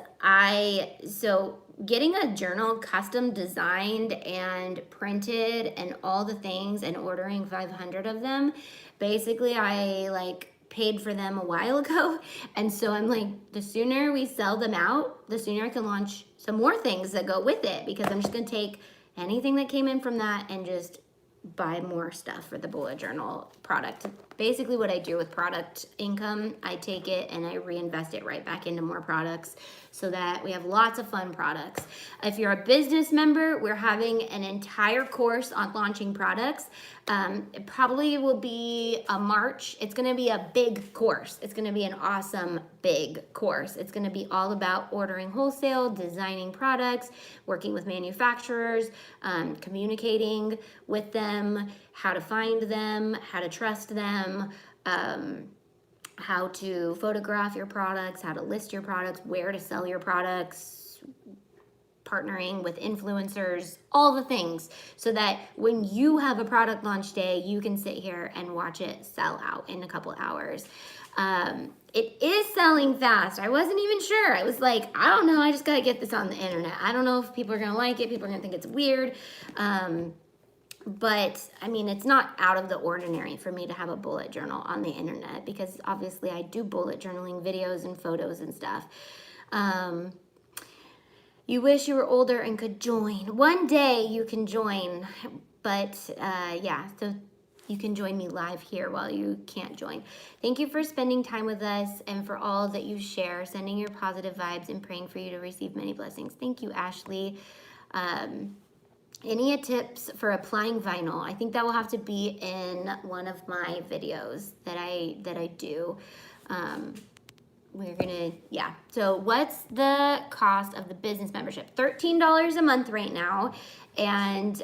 getting a journal custom designed and printed and all the things and ordering 500 of them, basically I like paid for them a while ago. And so I'm like, the sooner we sell them out, the sooner I can launch some more things that go with it, because I'm just gonna take anything that came in from that and just buy more stuff for the bullet journal product basically what I do with product income. I take it and I reinvest it right back into more products so that we have lots of fun products. If you're a business member, we're having an entire course on launching products. It probably will be a March. It's going to be a big course. It's going to be an awesome big course. It's going to be all about ordering wholesale, designing products, working with manufacturers, communicating with them, how to find them, how to trust them, how to photograph your products, how to list your products, where to sell your products, partnering with influencers, all the things, so that when you have a product launch day, you can sit here and watch it sell out in a couple hours. It is selling fast. I wasn't even sure. I was like, I don't know. I just got to get this on the internet. I don't know if people are going to like it. People are going to think it's weird. But I mean, it's not out of the ordinary for me to have a bullet journal on the internet, because obviously I do bullet journaling videos and photos and stuff. You wish you were older and could join. One day you can join, but yeah, so you can join me live here while you can't join. Thank you for spending time with us and for all that you share, sending your positive vibes and praying for you to receive many blessings. Thank you, Ashley. Any tips for applying vinyl? I think that will have to be in one of my videos that I do. We're gonna, yeah. So what's the cost of the business membership? $13 a month right now. And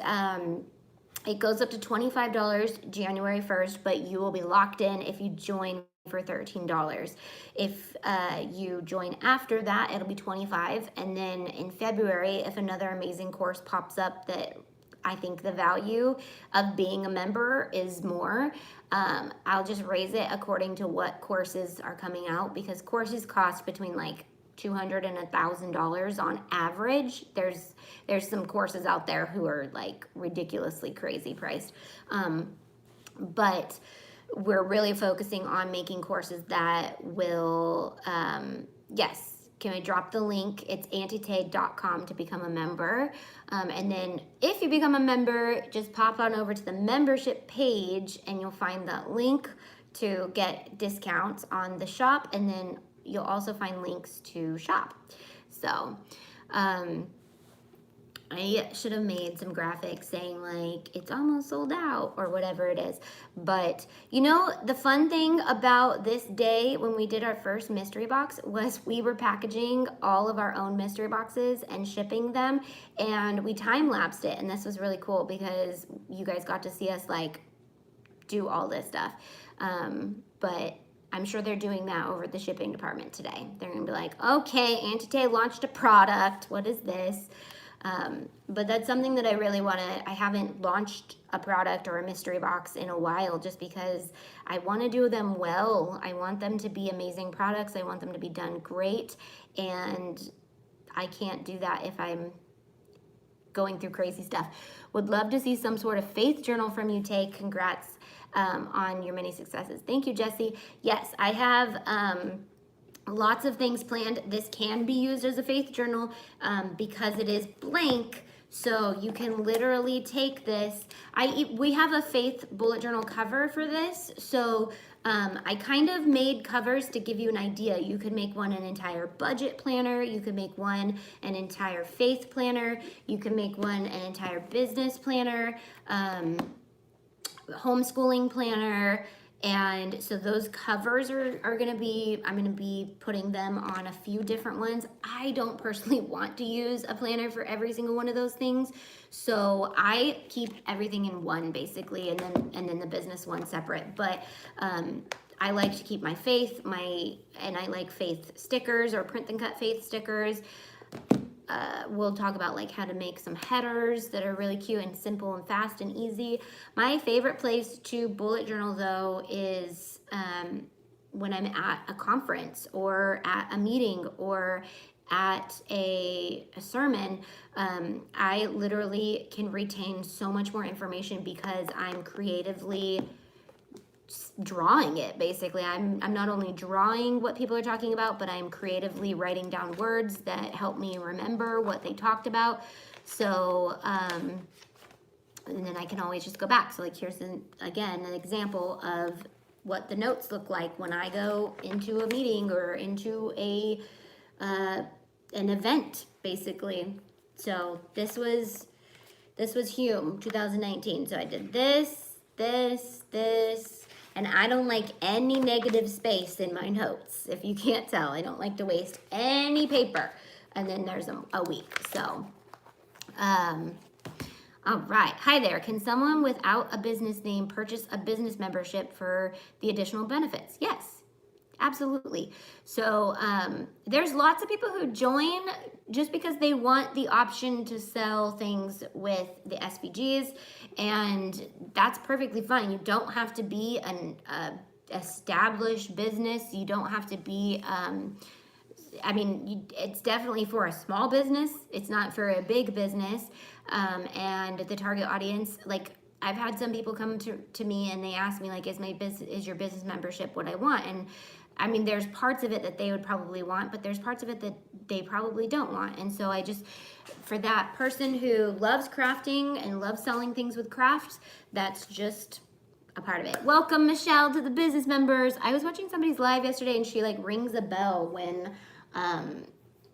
it goes up to $25 January 1st, but you will be locked in if you join for $13. If you join after that, it'll be $25. And then in February, if another amazing course pops up that I think the value of being a member is more, I'll just raise it according to what courses are coming out, because courses cost between like $200 and $1,000 on average. There's some courses out there who are like ridiculously crazy priced, but we're really focusing on making courses that will, yes. Can I drop the link? It's auntietay.com to become a member. And then if you become a member, just pop on over to the membership page and you'll find that link to get discounts on the shop. And then you'll also find links to shop. So, I should have made some graphics saying like, it's almost sold out or whatever it is. But you know, the fun thing about this day when we did our first mystery box was we were packaging all of our own mystery boxes and shipping them, and we time-lapsed it. And this was really cool because you guys got to see us like do all this stuff. But I'm sure they're doing that over at the shipping department today. They're gonna be like, okay, Auntie Tay launched a product. What is this? But that's something that I really want to, I haven't launched a product or a mystery box in a while, just because I want to do them well. I want them to be amazing products. I want them to be done great. And I can't do that if I'm going through crazy stuff. Would love to see some sort of faith journal from you, Tay. Congrats on your many successes. Thank you, Jessie. Yes, I have lots of things planned. This can be used as a faith journal because it is blank. So you can literally take this. We have a faith bullet journal cover for this. So I kind of made covers to give you an idea. You could make one an entire budget planner. You could make one an entire faith planner. You can make one an entire business planner, homeschooling planner. And so those covers are going to be, I'm going to be putting them on a few different ones. I don't personally want to use a planner for every single one of those things. So I keep everything in one basically, and then the business one separate. But I like to keep my faith, and I like faith stickers or print and cut faith stickers. We'll talk about like how to make some headers that are really cute and simple and fast and easy. My favorite place to bullet journal though is when I'm at a conference or at a meeting or at a sermon. I literally can retain so much more information because I'm creatively drawing it. Basically, I'm not only drawing what people are talking about, but I'm creatively writing down words that help me remember what they talked about. So and then I can always just go back. So like here's again an example of what the notes look like when I go into a meeting or into a an event, basically. So this was Hume 2019. So I did this, and I don't like any negative space in my notes. If you can't tell, I don't like to waste any paper. And then there's a week. So, all right. Hi there. Can someone without a business name purchase a business membership for the additional benefits? Yes. Absolutely. So there's lots of people who join just because they want the option to sell things with the SVGs, and that's perfectly fine. You don't have to be an established business. You don't have to be, it's definitely for a small business. It's not for a big business. And the target audience, like, I've had some people come to me and they ask me, like, is your business membership what I want? And I mean, there's parts of it that they would probably want, but there's parts of it that they probably don't want. And so I just, for that person who loves crafting and loves selling things with crafts, that's just a part of it. Welcome, Michelle, to the business members. I was watching somebody's live yesterday and she like rings a bell when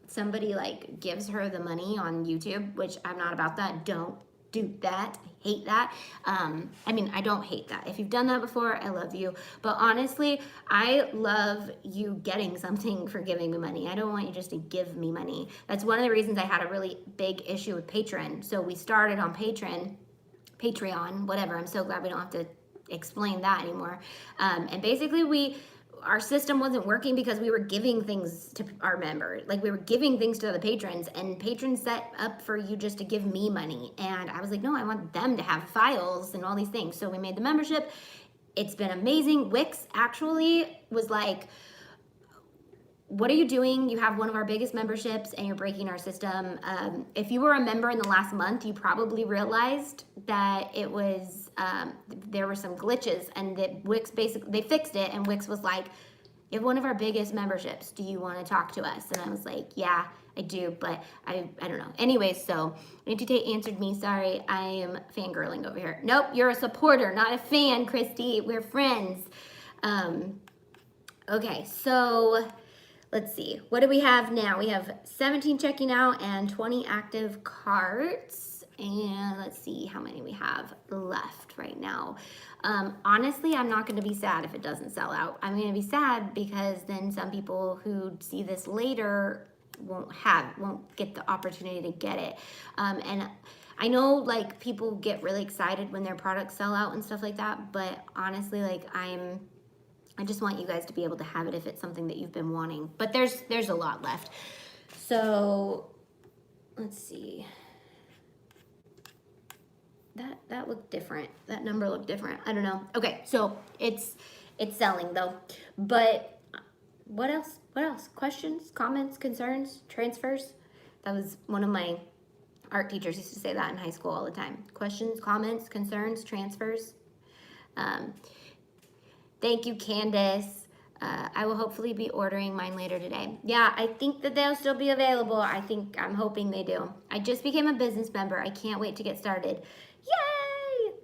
somebody like gives her the money on YouTube, which I'm not about that. Don't do that. I hate that. I don't hate that. If you've done that before, I love you. But honestly, I love you getting something for giving me money. I don't want you just to give me money. That's one of the reasons I had a really big issue with Patreon. So we started on Patreon, whatever. I'm so glad we don't have to explain that anymore. And basically our system wasn't working because we were giving things to our members. Like, we were giving things to the patrons, and patrons set up for you just to give me money. And I was like, no, I want them to have files and all these things. So we made the membership. It's been amazing. Wix actually was like, what are you doing? You have one of our biggest memberships and you're breaking our system. If you were a member in the last month, you probably realized that it was, there were some glitches, and that Wix basically, they fixed it, and Wix was like, you have one of our biggest memberships. Do you want to talk to us? And I was like, yeah, I do, but I don't know. Anyways, so Auntie answered me. Sorry, I am fangirling over here. Nope, you're a supporter, not a fan, Christy. We're friends. Okay, so let's see. What do we have now? We have 17 checking out and 20 active carts. And let's see how many we have left right now. Honestly, I'm not going to be sad if it doesn't sell out. I'm going to be sad because then some people who see this later won't get the opportunity to get it. And I know, like, people get really excited when their products sell out and stuff like that. But honestly, like, I just want you guys to be able to have it if it's something that you've been wanting. But there's a lot left. So let's see. That looked different. That number looked different. I don't know. Okay, so it's selling though. But what else? What else? Questions, comments, concerns, transfers? That was one of my art teachers used to say that in high school all the time. Questions, comments, concerns, transfers. Thank you, Candace. I will hopefully be ordering mine later today. Yeah, I think that they'll still be available. I'm hoping they do. I just became a business member. I can't wait to get started. Yay!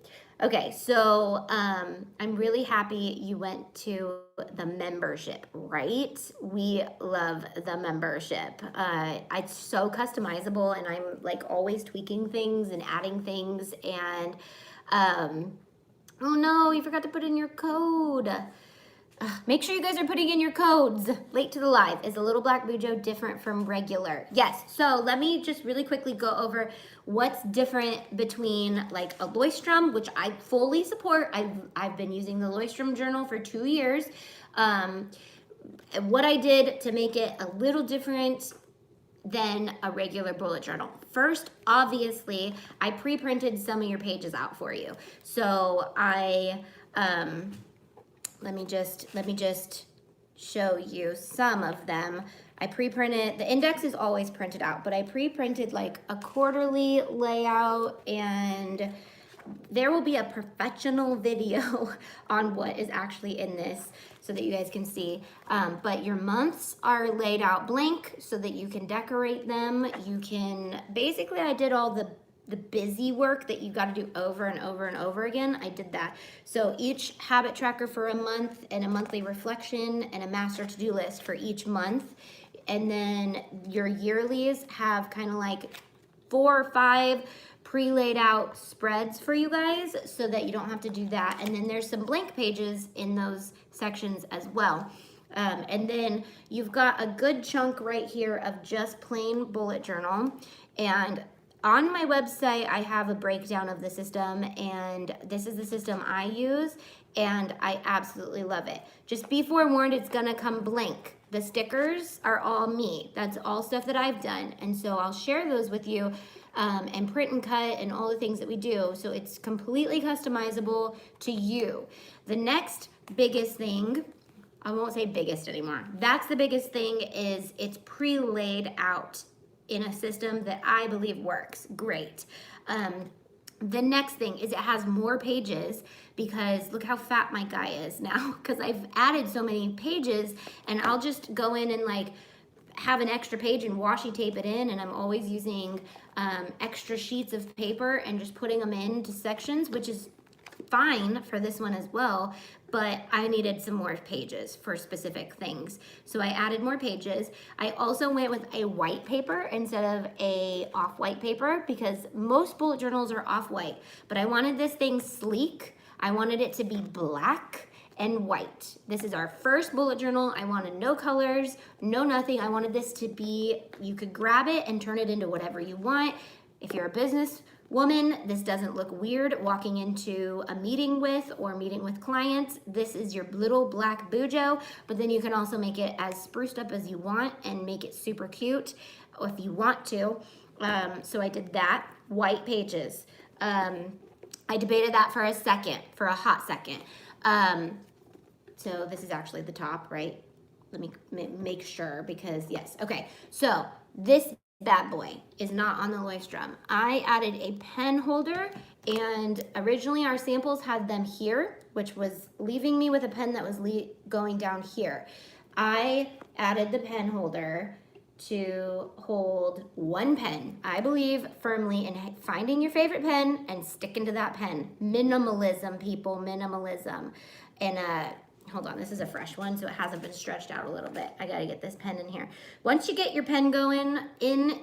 Okay, so I'm really happy you went to the membership, right? We love the membership. It's so customizable, and I'm like always tweaking things and adding things. And oh no, you forgot to put in your code. Make sure you guys are putting in your codes. Late to the live. Is a little black bujo different from regular? Yes. So let me just really quickly go over what's different between like a Leuchtturm, which I fully support. I've been using the Leuchtturm journal for 2 years. What I did to make it a little different than a regular bullet journal. First, obviously, I pre-printed some of your pages out for you. So I let me just show you some of them. I pre-printed, the index is always printed out, but I pre-printed like a quarterly layout, and there will be a professional video on what is actually in this so that you guys can see. But your months are laid out blank so that you can decorate them. You can, basically I did all the busy work that you got to do over and over and over again, I did that. So each habit tracker for a month and a monthly reflection and a master to-do list for each month. And then your yearlies have kind of like 4 or 5 pre-laid out spreads for you guys so that you don't have to do that. And then there's some blank pages in those sections as well. And then you've got a good chunk right here of just plain bullet journal. And on my website, I have a breakdown of the system, and this is the system I use, and I absolutely love it. Just be forewarned, it's gonna come blank. The stickers are all me. That's all stuff that I've done. And so I'll share those with you, and print and cut and all the things that we do. So it's completely customizable to you. The next biggest thing, I won't say biggest anymore. That's the biggest thing, is it's pre-laid out in a system that I believe works great. The next thing is it has more pages, because look how fat my guy is now, because I've added so many pages, and I'll just go in and like have an extra page and washi tape it in, and I'm always using extra sheets of paper and just putting them into sections, which is fine for this one as well, but I needed some more pages for specific things. So I added more pages. I also went with a white paper instead of a off-white paper, because most bullet journals are off-white, but I wanted this thing sleek. I wanted it to be black and white. This is our first bullet journal. I wanted no colors, no nothing. I wanted this to be, you could grab it and turn it into whatever you want. If you're a business woman, this doesn't look weird walking into a meeting with or meeting with clients. This is your little black bujo, but then you can also make it as spruced up as you want and make it super cute if you want to. So I did that. White pages. I debated that for a hot second. So this is actually the top, right? Let me make sure, because yes. Okay, so this bad boy is not on the Livestream. I added a pen holder, and originally our samples had them here, which was leaving me with a pen that was going down here. I added the pen holder to hold one pen. I believe firmly in finding your favorite pen and sticking to that pen. Minimalism, people, minimalism. And hold on, this is a fresh one, so it hasn't been stretched out a little bit. I gotta get this pen in here. Once you get your pen going in,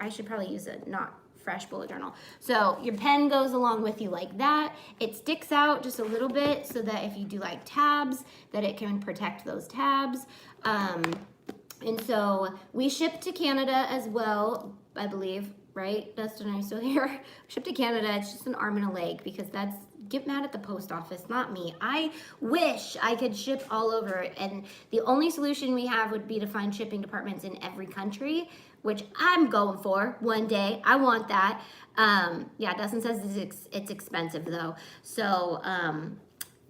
I should probably use a not fresh bullet journal. So your pen goes along with you like that. It sticks out just a little bit so that if you do like tabs, that it can protect those tabs. And so we ship to Canada as well, I believe, right? Dustin, are you still here? We ship to Canada. It's just an arm and a leg, because that's, get mad at the post office, not me. I wish I could ship all over, and the only solution we have would be to find shipping departments in every country, which I'm going for one day. I want that. Yeah, Dustin says it's expensive though. So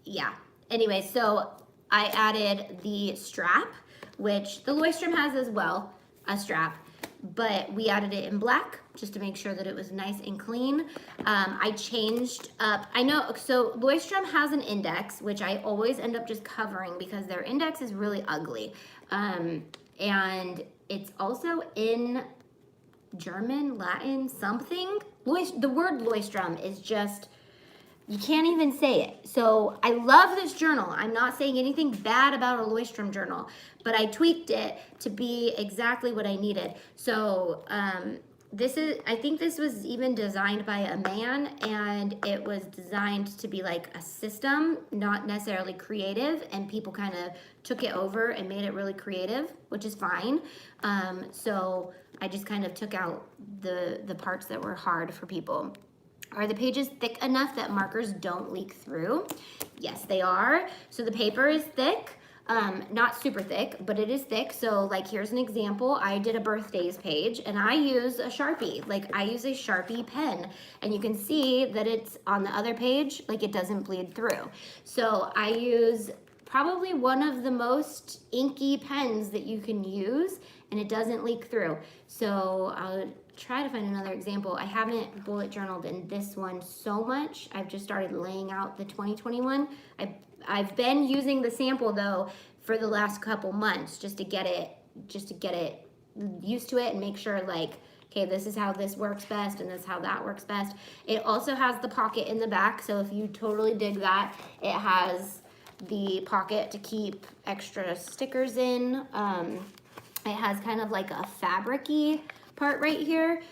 yeah. Anyway, so I added the strap, which the Livestream has as well, a strap, but we added it in black just to make sure that it was nice and clean. I changed up, I know, so Livestream has an index, which I always end up just covering because their index is really ugly. And it's also in German, Latin, something. The word Livestream is just, you can't even say it. So I love this journal. I'm not saying anything bad about a Livestream journal, but I tweaked it to be exactly what I needed. So I think this was even designed by a man, and it was designed to be like a system, not necessarily creative, and people kind of took it over and made it really creative, which is fine. So I just kind of took out the parts that were hard for people. Are the pages thick enough that markers don't leak through? Yes, they are. So the paper is thick. Not super thick, but it is thick. So like, here's an example. I did a birthdays page, and I use a Sharpie. Like, I use a Sharpie pen, and you can see that it's on the other page, like it doesn't bleed through. So I use probably one of the most inky pens that you can use, and it doesn't leak through. So I'll try to find another example. I haven't bullet journaled in this one so much. I've just started laying out the 2021. I've been using the sample though for the last couple months just to get it used to it and make sure like okay, this is how this works best and this is how that works best. It also has the pocket in the back, so if you totally dig that, it has the pocket to keep extra stickers in. It has kind of like a fabric-y part right here,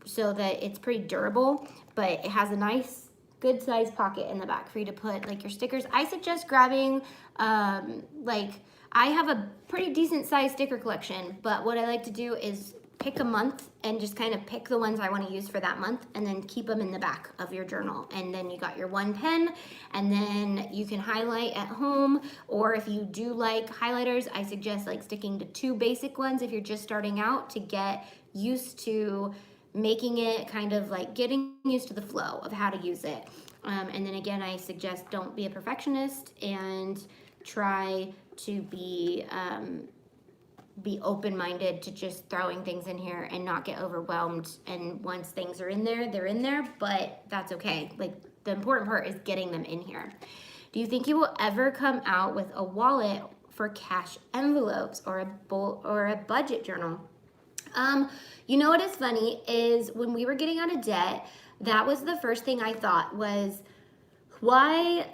so that it's pretty durable, but it has a nice good size pocket in the back for you to put like your stickers. I suggest grabbing like, I have a pretty decent sized sticker collection, but what I like to do is pick a month and just kind of pick the ones I want to use for that month and then keep them in the back of your journal. And then you got your one pen, and then you can highlight at home, or if you do like highlighters, I suggest like sticking to 2 basic ones if you're just starting out to get used to making it, kind of like getting used to the flow of how to use it. And then again, I suggest don't be a perfectionist and try to be open-minded to just throwing things in here and not get overwhelmed. And once things are in there, they're in there, but that's okay. Like, the important part is getting them in here. Do you think you will ever come out with a wallet for cash envelopes or a budget journal? You know what is funny is when we were getting out of debt, that was the first thing I thought was, why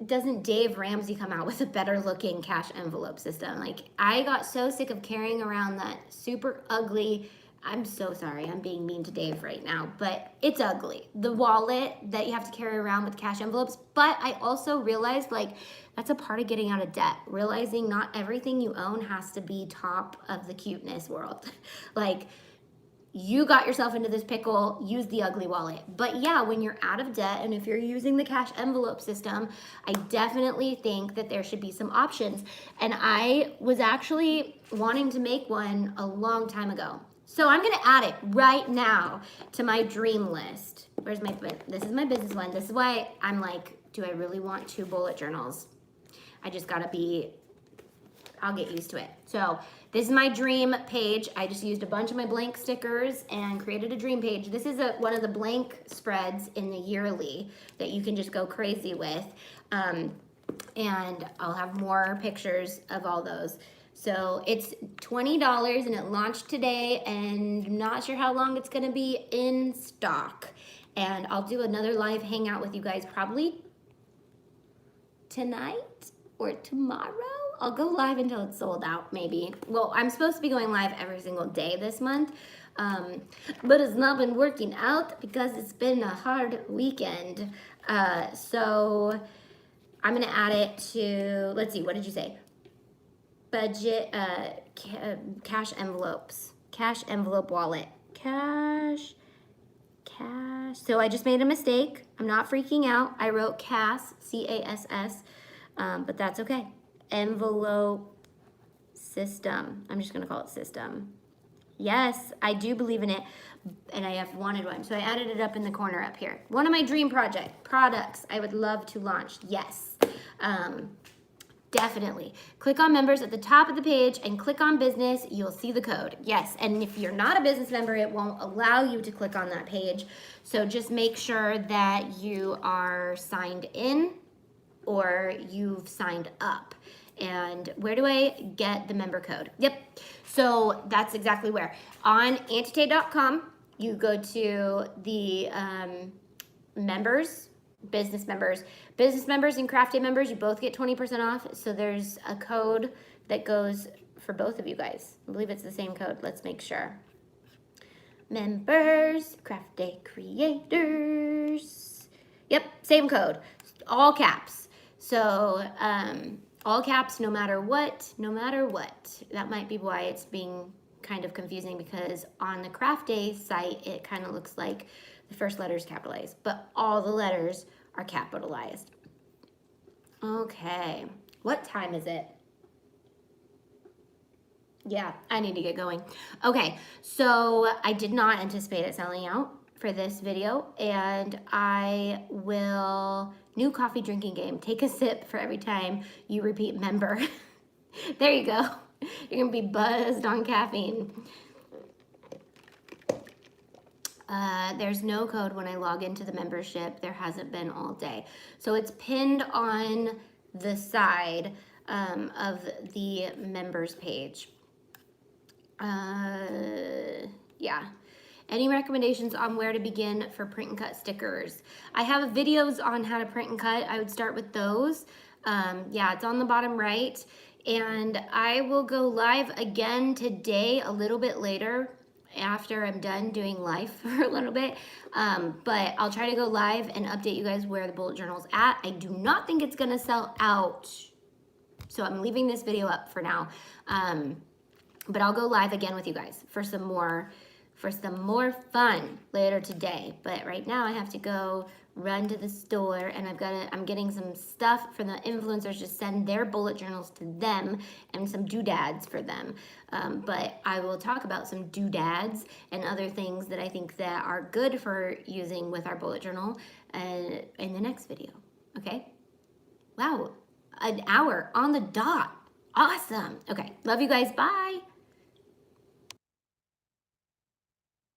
doesn't Dave Ramsey come out with a better looking cash envelope system? Like, I got so sick of carrying around that super ugly, I'm so sorry, I'm being mean to Dave right now, but it's ugly, the wallet that you have to carry around with cash envelopes. But I also realized, like, that's a part of getting out of debt, realizing not everything you own has to be top of the cuteness world. Like, you got yourself into this pickle, use the ugly wallet. But yeah, when you're out of debt and if you're using the cash envelope system, I definitely think that there should be some options. And I was actually wanting to make one a long time ago. So I'm gonna add it right now to my dream list. Where's my, this is my business one. This is why I'm like, do I really want 2 bullet journals? I just gotta be, I'll get used to it. So this is my dream page. I just used a bunch of my blank stickers and created a dream page. This is one of the blank spreads in the yearly that you can just go crazy with. And I'll have more pictures of all those. So it's $20 and it launched today, and I'm not sure how long it's gonna be in stock. And I'll do another live hangout with you guys probably tonight or tomorrow. I'll go live until it's sold out, maybe. Well, I'm supposed to be going live every single day this month, but it's not been working out because it's been a hard weekend. So I'm gonna add it to, let's see, what did you say? Budget, cash envelopes, cash envelope wallet, cash. So I just made a mistake. I'm not freaking out. I wrote CASS, C-A-S-S, but that's okay. Envelope system. I'm just gonna call it system. Yes, I do believe in it, and I have wanted one. So I added it up in the corner up here. One of my dream products I would love to launch. Yes, definitely. Click on members at the top of the page and click on business. You'll see the code. Yes, and if you're not a business member, it won't allow you to click on that page. So just make sure that you are signed in or you've signed up. And where do I get the member code? Yep, so that's exactly where. On auntie.com, you go to the members, business members and craft day members, you both get 20% off. So there's a code that goes for both of you guys. I believe it's the same code. Let's make sure. Members, craft day creators. Yep, same code, all caps. So all caps, no matter what, no matter what. That might be why it's being kind of confusing, because on the craft day site, it kind of looks like the first letter is capitalized, but all the letters are capitalized. Okay, what time is it? Yeah, I need to get going. Okay, so I did not anticipate it selling out for this video, and I will, new coffee drinking game, take a sip for every time you repeat member. There you go. You're gonna be buzzed on caffeine. There's no code when I log into the membership. There hasn't been all day. So it's pinned on the side of the members page. Yeah. Any recommendations on where to begin for print and cut stickers? I have videos on how to print and cut. I would start with those. Yeah, it's on the bottom right. And I will go live again today a little bit later after I'm done doing live for a little bit. But I'll try to go live and update you guys where the bullet journal's at. I do not think it's gonna sell out. So I'm leaving this video up for now. But I'll go live again with you guys for some more fun later today. But right now I have to go run to the store, and I'm getting some stuff for the influencers to send their bullet journals to them, and some doodads for them. But I will talk about some doodads and other things that I think that are good for using with our bullet journal in the next video. Okay? Wow, an hour on the dot. Awesome. Okay, love you guys. Bye.